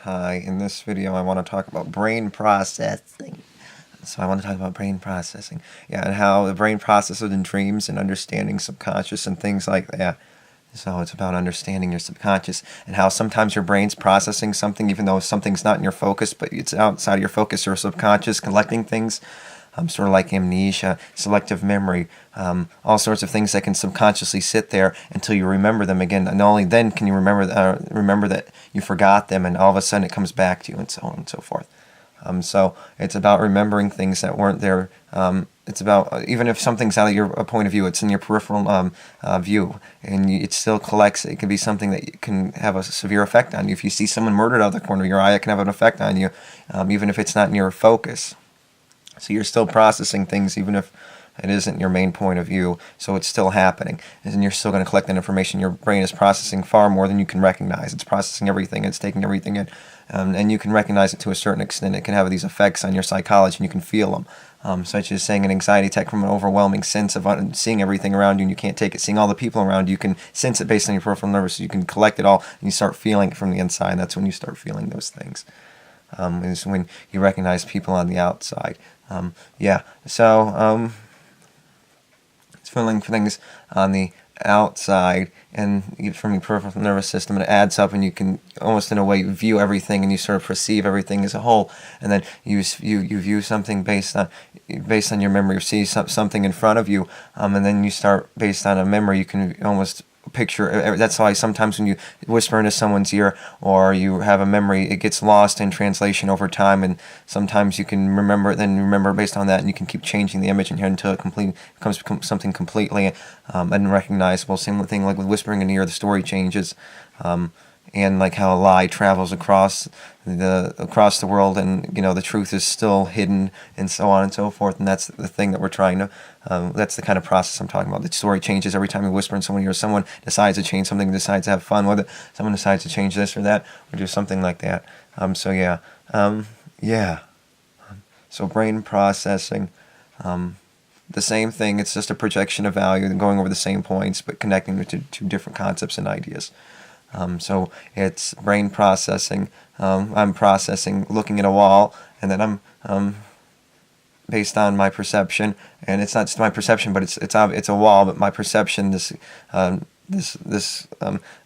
Hi, in this video I want to talk about brain processing. So I want to talk about brain processing. Yeah, and how the brain processes in dreams and understanding subconscious and things like that. So it's about understanding your subconscious and how sometimes your brain's processing something even though something's not in your focus, but it's outside of your focus or subconscious collecting things. Sort of like amnesia, selective memory, all sorts of things that can subconsciously sit there until you remember them again. And only then can you remember that you forgot them, and all of a sudden it comes back to you, and so on and so forth. So it's about remembering things that weren't there. It's about even if something's out of your point of view, it's in your peripheral view, and it still collects. It can be something that can have a severe effect on you. If you see someone murdered out of the corner of your eye, it can have an effect on you, even if it's not in your focus. So you're still processing things even if it isn't your main point of view, so it's still happening. And you're still going to collect that information. Your brain is processing far more than you can recognize. It's processing everything, it's taking everything in. And you can recognize it to a certain extent. It can have these effects on your psychology, and you can feel them. Such as saying an anxiety attack from an overwhelming sense of seeing everything around you and you can't take it. Seeing all the people around you, you can sense it based on your peripheral nervous. You can collect it all and you start feeling it from the inside. That's when you start feeling those things. Is when you recognize people on the outside. It's feeling things on the outside and from your peripheral nervous system, and it adds up, and you can almost in a way view everything, and you sort of perceive everything as a whole, and then you view something based on your memory, or see something in front of you, and then you start based on a memory. You can almost picture. That's why sometimes when you whisper into someone's ear or you have a memory, it gets lost in translation over time, and sometimes you can remember based on that, and you can keep changing the image in here until it becomes something completely unrecognizable. Same thing like with whispering in the ear, the story changes. And like how a lie travels across the world, and the truth is still hidden, and so on and so forth. And that's the thing that we're trying to. That's the kind of process I'm talking about. The story changes every time you whisper in someone's ear. Someone decides to change something, decides to have fun with it. Someone decides to change this or that, or do something like that. So brain processing. The same thing. It's just a projection of value and going over the same points, but connecting it to two different concepts and ideas. So it's brain processing. I'm processing looking at a wall, and then I'm based on my perception, and it's not just my perception, but it's a wall. But my perception, this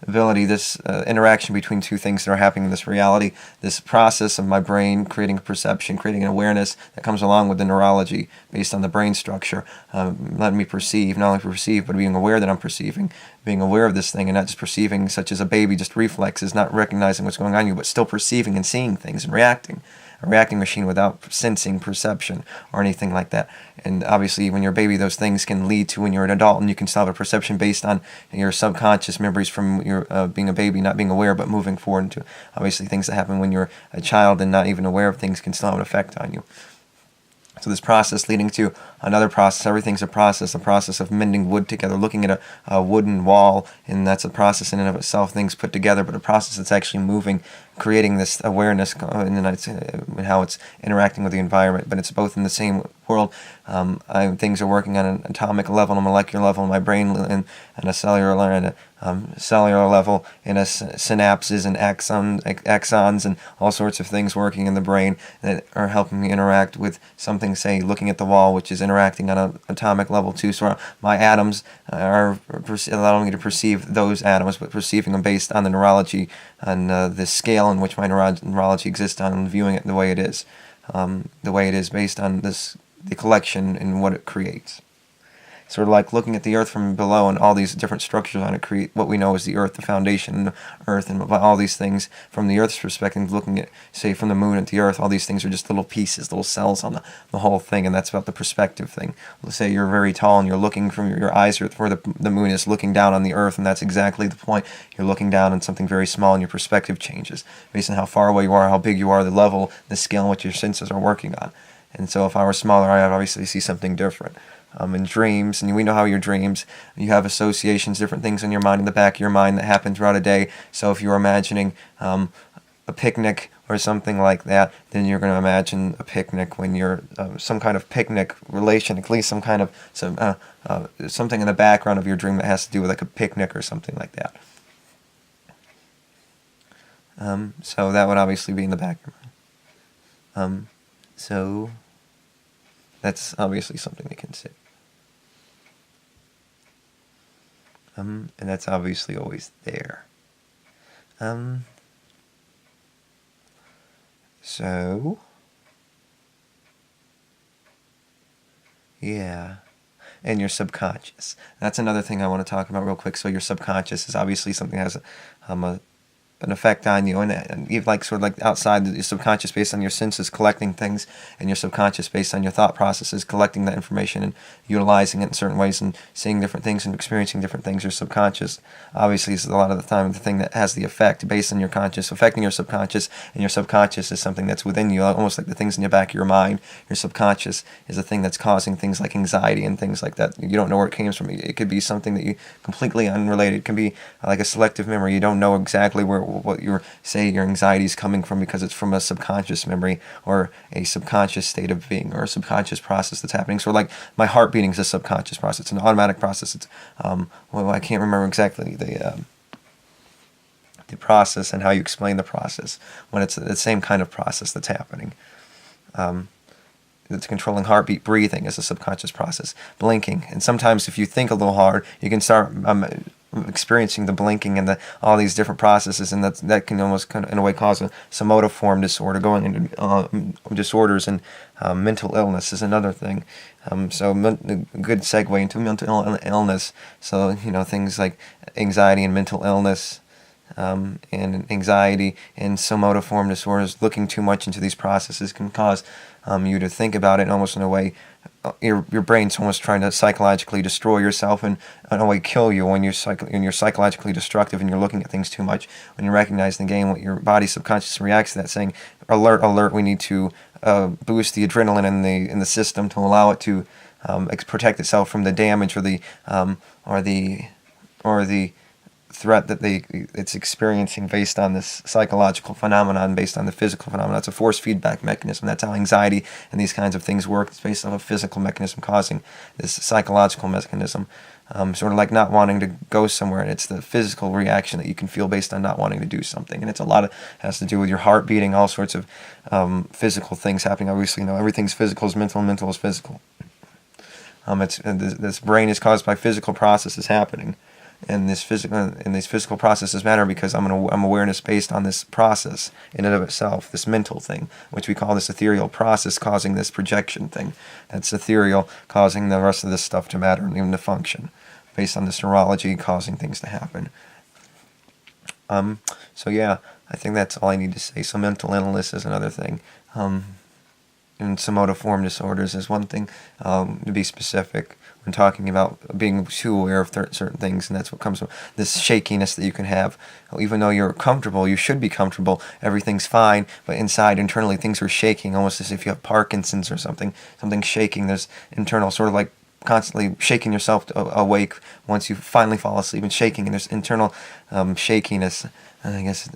ability, this interaction between two things that are happening in this reality, this process of my brain creating a perception, creating an awareness that comes along with the neurology based on the brain structure, letting me perceive, not only perceive, but being aware that I'm perceiving, being aware of this thing, and not just perceiving such as a baby, just reflexes, not recognizing what's going on in you, but still perceiving and seeing things and reacting. A reacting machine without sensing perception or anything like that. And obviously when you're a baby, those things can lead to when you're an adult, and you can still have a perception based on your subconscious memories from your being a baby, not being aware, but moving forward into obviously things that happen when you're a child and not even aware of things can still have an effect on you. So this process leading to another process, everything's a process, the process of mending wood together, looking at a wooden wall, and that's a process in and of itself, things put together, but a process that's actually moving, creating this awareness, and how it's interacting with the environment, but it's both in the same world. Things are working on an atomic level, a molecular level in my brain, and a cellular level, in a synapses and axons, and all sorts of things working in the brain that are helping me interact with something, say, looking at the wall, which is interacting on an atomic level too. So my atoms are allowing me to perceive those atoms, but perceiving them based on the neurology and the scale in which my neurology exists on, and viewing it the way it is based on the collection and what it creates. Sort of like looking at the earth from below and all these different structures on it create what we know as the earth, the foundation, the earth, and all these things from the earth's perspective, looking at, say, from the moon at the earth, all these things are just little pieces, little cells on the whole thing, and that's about the perspective thing. Let's say you're very tall and you're looking from your eyes where the moon is looking down on the earth, and that's exactly the point. You're looking down on something very small, and your perspective changes based on how far away you are, how big you are, the level, the scale in which your senses are working on. And so if I were smaller, I'd obviously see something different. In dreams, and we know how your dreams, you have associations, different things in your mind, in the back of your mind that happen throughout a day. So if you're imagining a picnic or something like that, then you're going to imagine a picnic when you're some kind of picnic relation, at least some kind of something in the background of your dream that has to do with like a picnic or something like that. So that would obviously be in the back of your mind. So that's obviously something to consider. And that's obviously always there. So, yeah. And your subconscious. That's another thing I want to talk about real quick. So your subconscious is obviously something that has an effect on you, and even like sort of like outside your subconscious based on your senses collecting things, and your subconscious based on your thought processes collecting that information and utilizing it in certain ways and seeing different things and experiencing different things. Your subconscious obviously is a lot of the time the thing that has the effect based on your conscious affecting your subconscious, and your subconscious is something that's within you, almost like the things in the back of your mind. Your subconscious is the thing that's causing things like anxiety and things like that. You don't know where it came from. It could be something that you completely unrelated. It can be like a selective memory. You don't know exactly what your anxiety is coming from because it's from a subconscious memory or a subconscious state of being or a subconscious process that's happening. So like my heart beating is a subconscious process. It's an automatic process. It's well, I can't remember exactly the process and how you explain the process when it's the same kind of process that's happening. It's controlling heartbeat. Breathing is a subconscious process. Blinking, and sometimes if you think a little hard, you can start experiencing the blinking and all these different processes, and that can almost kind of, in a way, cause a somatoform disorder, going into disorders, and mental illness is another thing. So a good segue into mental illness. So things like anxiety and mental illness. And anxiety and somatoform disorders, looking too much into these processes can cause you to think about it almost in a way. Your brain's almost trying to psychologically destroy yourself and in a way kill you when you're psychologically destructive and you're looking at things too much. When you recognize the game, what your body subconsciously reacts to that, saying, "Alert, alert! We need to boost the adrenaline in the system to allow it to protect itself from the damage or the threat that it's experiencing based on this psychological phenomenon, based on the physical phenomenon." It's a force feedback mechanism. That's how anxiety and these kinds of things work. It's based on a physical mechanism causing this psychological mechanism. Sort of like not wanting to go somewhere, and it's the physical reaction that you can feel based on not wanting to do something. And it's has to do with your heart beating, all sorts of physical things happening. Obviously, everything's physical is mental, and mental is physical. This brain is caused by physical processes happening. And these physical processes matter because I'm awareness based on this process in and of itself, this mental thing, which we call this ethereal process, causing this projection thing. That's ethereal, causing the rest of this stuff to matter and even to function, based on this neurology causing things to happen. So yeah, I think that's all I need to say. So mental illness is another thing. And somatoform disorders is one thing, to be specific. When talking about being too aware of certain things, and that's what comes from this shakiness that you can have. Even though you're comfortable, you should be comfortable, everything's fine, but inside, internally, things are shaking, almost as if you have Parkinson's or something shaking. There's internal, sort of like constantly shaking yourself awake once you finally fall asleep and shaking, and there's internal shakiness, I guess,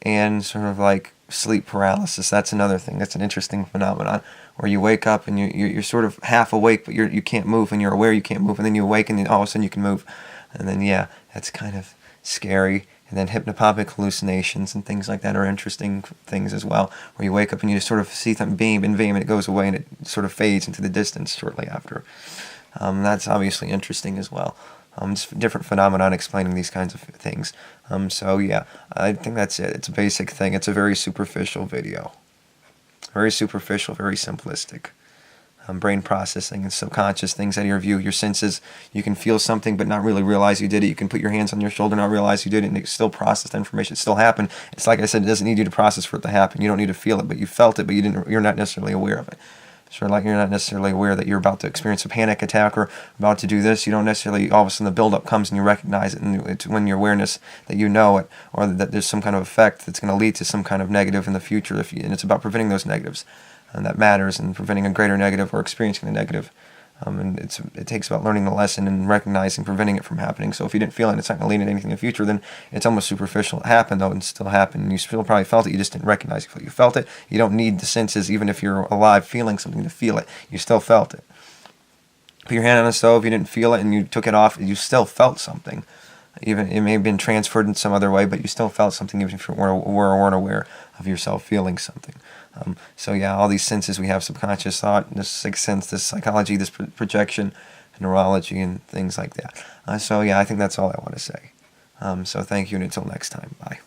and sort of like sleep paralysis. That's another thing. That's an interesting phenomenon where you wake up and you're sort of half awake, but you can't move, and you're aware you can't move, and then you awake and then all of a sudden you can move, and then that's kind of scary. And then hypnopompic hallucinations and things like that are interesting things as well, where you wake up and you just sort of see something beam, and it goes away, and it sort of fades into the distance shortly after. That's obviously interesting as well. Just different phenomenon explaining these kinds of things. So yeah, I think that's it. It's a basic thing. It's a very superficial video. Very superficial, very simplistic. Brain processing and subconscious things out of your view. Your senses, you can feel something but not really realize you did it. You can put your hands on your shoulder, not realize you did it, and it still process the information. It still happened. It's like I said, it doesn't need you to process for it to happen. You don't need to feel it, but you felt it, but you're not necessarily aware of it. Sort of like you're not necessarily aware that you're about to experience a panic attack or about to do this. You don't necessarily, all of a sudden the buildup comes and you recognize it, and it's when your awareness that you know it, or that there's some kind of effect that's going to lead to some kind of negative in the future, and it's about preventing those negatives, and that matters, and preventing a greater negative or experiencing a negative. And it takes about learning the lesson and recognizing, preventing it from happening. So if you didn't feel it, it's not going to lead to anything in the future, then it's almost superficial. It happened, though, and still happened. And you still probably felt it, you just didn't recognize it. You felt it. You don't need the senses, even if you're alive feeling something, to feel it. You still felt it. Put your hand on the stove, you didn't feel it, and you took it off, you still felt something. Even it may have been transferred in some other way, but you still felt something even if you weren't aware of yourself feeling something. So yeah, all these senses we have: subconscious thought, this sixth sense, this psychology, this projection, neurology, and things like that. So yeah, I think that's all I want to say. So thank you, and until next time, bye.